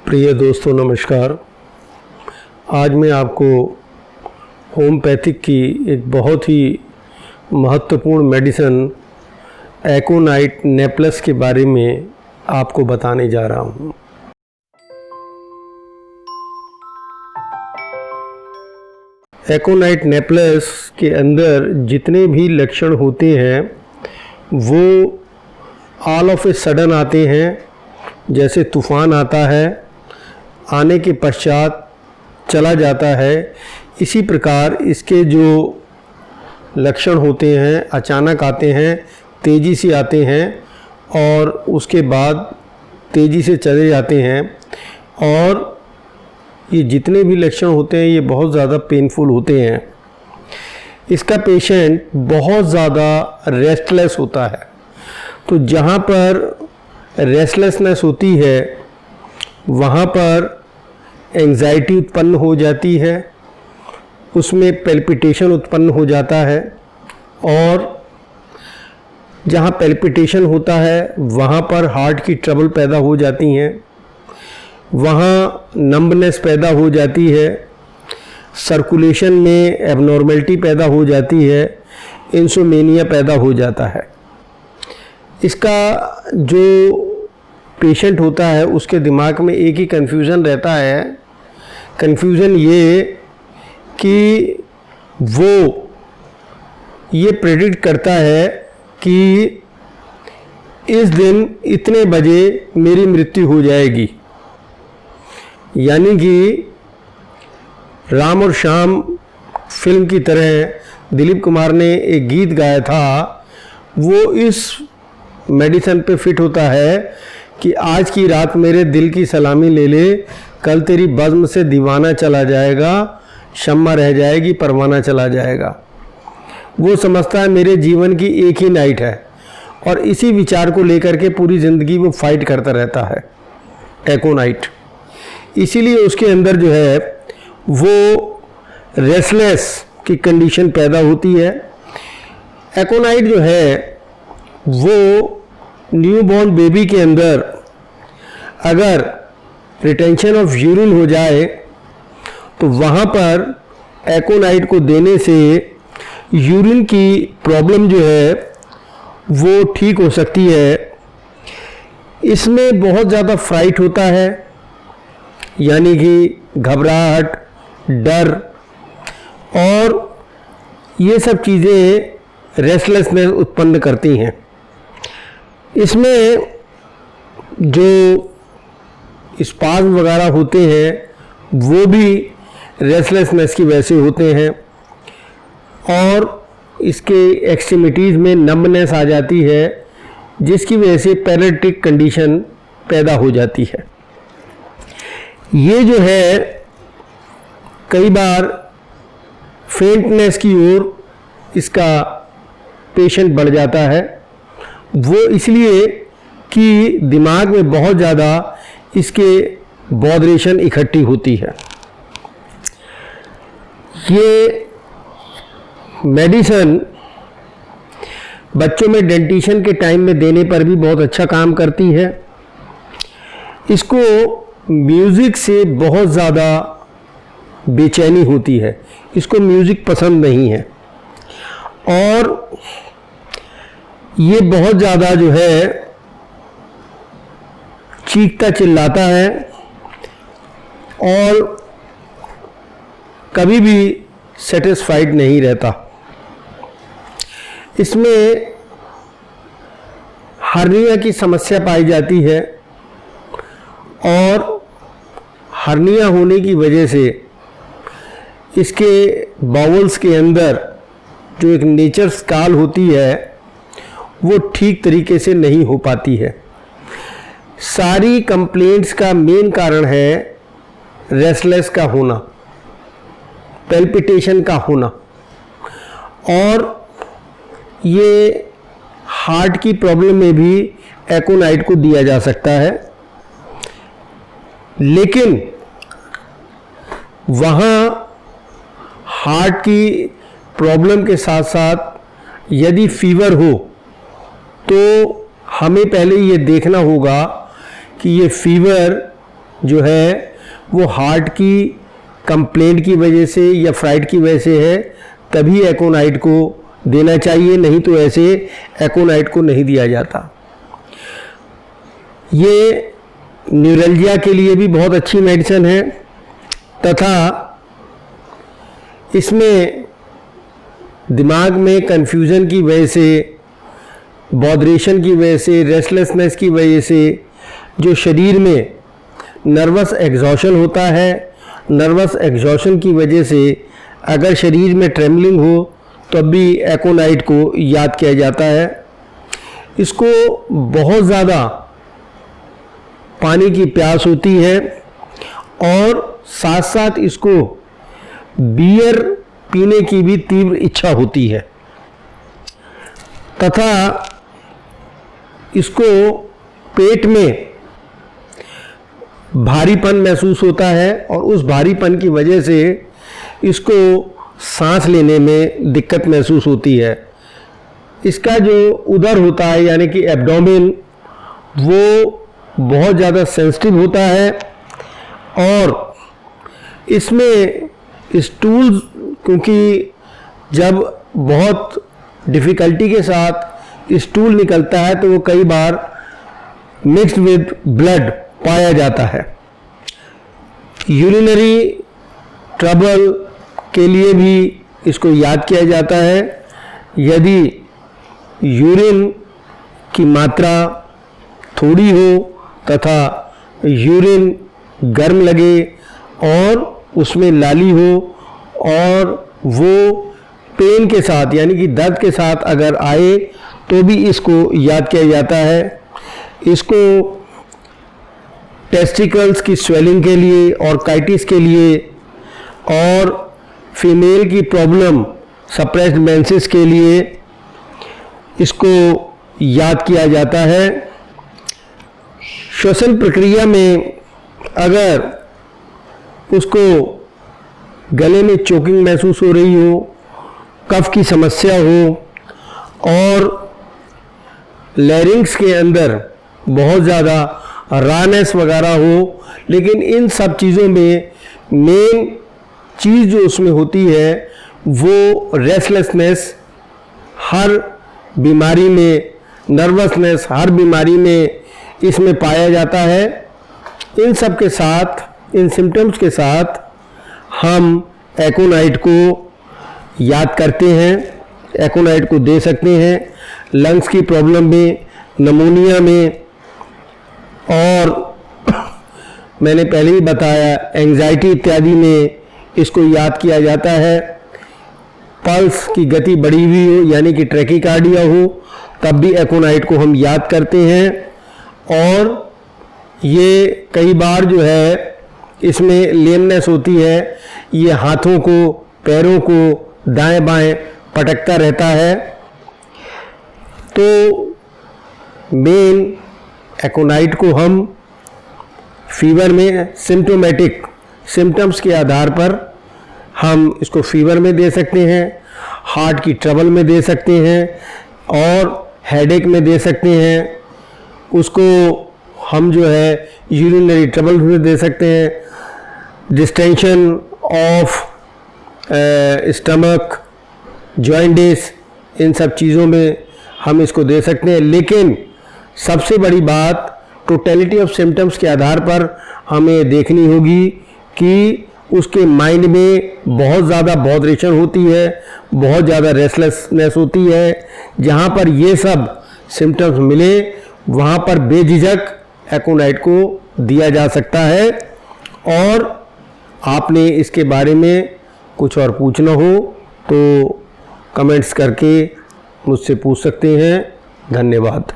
प्रिय दोस्तों नमस्कार। आज मैं आपको होम्योपैथिक की एक बहुत ही महत्वपूर्ण मेडिसिन एकोनाइट नेप्लस के बारे में आपको बताने जा रहा हूँ। एकोनाइट नेप्लस के अंदर जितने भी लक्षण होते हैं वो ऑल ऑफ ए सडन आते हैं, जैसे तूफ़ान आता है, आने के पश्चात चला जाता है। इसी प्रकार इसके जो लक्षण होते हैं अचानक आते हैं, तेज़ी से आते हैं और उसके बाद तेज़ी से चले जाते हैं। और ये जितने भी लक्षण होते हैं ये बहुत ज़्यादा पेनफुल होते हैं। इसका पेशेंट बहुत ज़्यादा रेस्टलेस होता है। तो जहाँ पर रेस्टलेसनेस होती है वहाँ पर एंग्जाइटी उत्पन्न हो जाती है, उसमें पैल्पिटेशन उत्पन्न हो जाता है और जहाँ पैल्पिटेशन होता है वहाँ पर हार्ट की ट्रबल पैदा हो जाती हैं, वहाँ नंबनेस पैदा हो जाती है, सर्कुलेशन में एबनॉर्मलिटी पैदा हो जाती है, इंसोमेनिया पैदा हो जाता है। इसका जो पेशेंट होता है उसके दिमाग में एक ही कन्फ्यूज़न रहता है। कन्फ्यूज़न ये कि वो ये प्रेडिक्ट करता है कि इस दिन इतने बजे मेरी मृत्यु हो जाएगी। यानी कि राम और श्याम फिल्म की तरह दिलीप कुमार ने एक गीत गाया था, वो इस मेडिसिन पे फिट होता है कि आज की रात मेरे दिल की सलामी ले ले, कल तेरी बज़्म से दीवाना चला जाएगा, शम्मा रह जाएगी परवाना चला जाएगा। वो समझता है मेरे जीवन की एक ही नाइट है और इसी विचार को लेकर के पूरी ज़िंदगी वो फाइट करता रहता है, एकोनाइट। इसीलिए उसके अंदर जो है वो रेस्टलेस की कंडीशन पैदा होती है। एकोनाइट जो है वो न्यूबॉर्न बेबी के अंदर अगर रिटेंशन ऑफ यूरिन हो जाए तो वहाँ पर एकोनाइट को देने से यूरिन की प्रॉब्लम जो है वो ठीक हो सकती है। इसमें बहुत ज़्यादा फ्राइट होता है, यानी कि घबराहट, डर और ये सब चीज़ें रेस्टलेसनेस उत्पन्न करती हैं। इसमें जो स्पाज़्म वगैरह होते हैं वो भी रेस्टलेसनेस की वजह से होते हैं और इसके एक्सट्रीमिटीज़ में नंबनेस आ जाती है, जिसकी वजह से पैरालिटिक कंडीशन पैदा हो जाती है। ये जो है कई बार फेंटनेस की ओर इसका पेशेंट बढ़ जाता है। वो इसलिए कि दिमाग में बहुत ज़्यादा इसके बॉदरेशन इकट्ठी होती है। ये मेडिसिन बच्चों में डेंटिशन के टाइम में देने पर भी बहुत अच्छा काम करती है। इसको म्यूज़िक से बहुत ज़्यादा बेचैनी होती है, इसको म्यूज़िक पसंद नहीं है और ये बहुत ज़्यादा जो है चीखता चिल्लाता है और कभी भी सेटिस्फाइड नहीं रहता। इसमें हर्निया की समस्या पाई जाती है और हर्निया होने की वजह से इसके बाउल्स के अंदर जो एक नेचर स्काल होती है वो ठीक तरीके से नहीं हो पाती है। सारी कंप्लेंट्स का मेन कारण है रेस्टलेस का होना, पैल्पिटेशन का होना और ये हार्ट की प्रॉब्लम में भी एकोनाइट को दिया जा सकता है। लेकिन वहाँ हार्ट की प्रॉब्लम के साथ साथ यदि फीवर हो तो हमें पहले ये देखना होगा कि ये फीवर जो है वो हार्ट की कंप्लेंट की वजह से या फ्राइड की वजह से है, तभी एकोनाइट को देना चाहिए, नहीं तो ऐसे एकोनाइट को नहीं दिया जाता। ये न्यूरल्जिया के लिए भी बहुत अच्छी मेडिसिन है तथा इसमें दिमाग में कन्फ्यूज़न की वजह से, बॉदरेशन की वजह से, रेस्टलेसनेस की वजह से जो शरीर में नर्वस एग्जॉशन होता है, नर्वस एग्जॉशन की वजह से अगर शरीर में ट्रेमलिंग हो तब भी एकोनाइट को याद किया जाता है। इसको बहुत ज़्यादा पानी की प्यास होती है और साथ साथ इसको बियर पीने की भी तीव्र इच्छा होती है तथा इसको पेट में भारीपन महसूस होता है और उस भारीपन की वजह से इसको सांस लेने में दिक्कत महसूस होती है। इसका जो उदर होता है यानी कि एब्डोमेन, वो बहुत ज़्यादा सेंसिटिव होता है और इसमें स्टूल्स, क्योंकि जब बहुत डिफ़िकल्टी के साथ स्टूल निकलता है तो वो कई बार मिक्स्ड विद ब्लड पाया जाता है। यूरिनरी ट्रबल के लिए भी इसको याद किया जाता है। यदि यूरिन की मात्रा थोड़ी हो तथा यूरिन गर्म लगे और उसमें लाली हो और वो पेन के साथ यानी कि दर्द के साथ अगर आए तो भी इसको याद किया जाता है। इसको टेस्टिकल्स की स्वेलिंग के लिए और काइटिस के लिए और फीमेल की प्रॉब्लम सप्रेस्ड मेंसेस के लिए इसको याद किया जाता है। श्वसन प्रक्रिया में अगर उसको गले में चोकिंग महसूस हो रही हो, कफ की समस्या हो और लैरिंग्स के अंदर बहुत ज़्यादा रानेस वगैरह हो, लेकिन इन सब चीज़ों में मेन चीज़ जो उसमें होती है वो रेस्टलेसनेस, हर बीमारी में नर्वसनेस, हर बीमारी में इसमें पाया जाता है। इन सब के साथ, इन सिम्टम्स के साथ हम एकोनाइट को याद करते हैं, एकोनाइट को दे सकते हैं लंग्स की प्रॉब्लम में, नमोनिया में, और मैंने पहले ही बताया एंजाइटी इत्यादि में इसको याद किया जाता है। पल्स की गति बढ़ी हुई हो यानी कि ट्रैकीकार्डिया हो तब भी एकोनाइट को हम याद करते हैं। और ये कई बार जो है इसमें लेमनेस होती है, ये हाथों को, पैरों को दाएं बाएं पटकता रहता है। तो मेन एकोनाइट को हम फीवर में सिम्टोमेटिक सिम्टम्स के आधार पर हम इसको फीवर में दे सकते हैं, हार्ट की ट्रबल में दे सकते हैं और हेडेक में दे सकते हैं। उसको हम जो है यूरिनरी ट्रबल में दे सकते हैं, डिस्टेंशन ऑफ स्टमक, जॉइंटिस, इन सब चीज़ों में हम इसको दे सकते हैं। लेकिन सबसे बड़ी बात टोटलिटी ऑफ सिम्टम्स के आधार पर हमें देखनी होगी कि उसके माइंड में बहुत ज़्यादा बॉदरेशन होती है, बहुत ज़्यादा रेस्टलेसनेस होती है। जहाँ पर ये सब सिम्टम्स मिले वहाँ पर बेझिझक एकोनाइट को दिया जा सकता है। और आपने इसके बारे में कुछ और पूछना हो तो कमेंट्स करके मुझसे पूछ सकते हैं। धन्यवाद।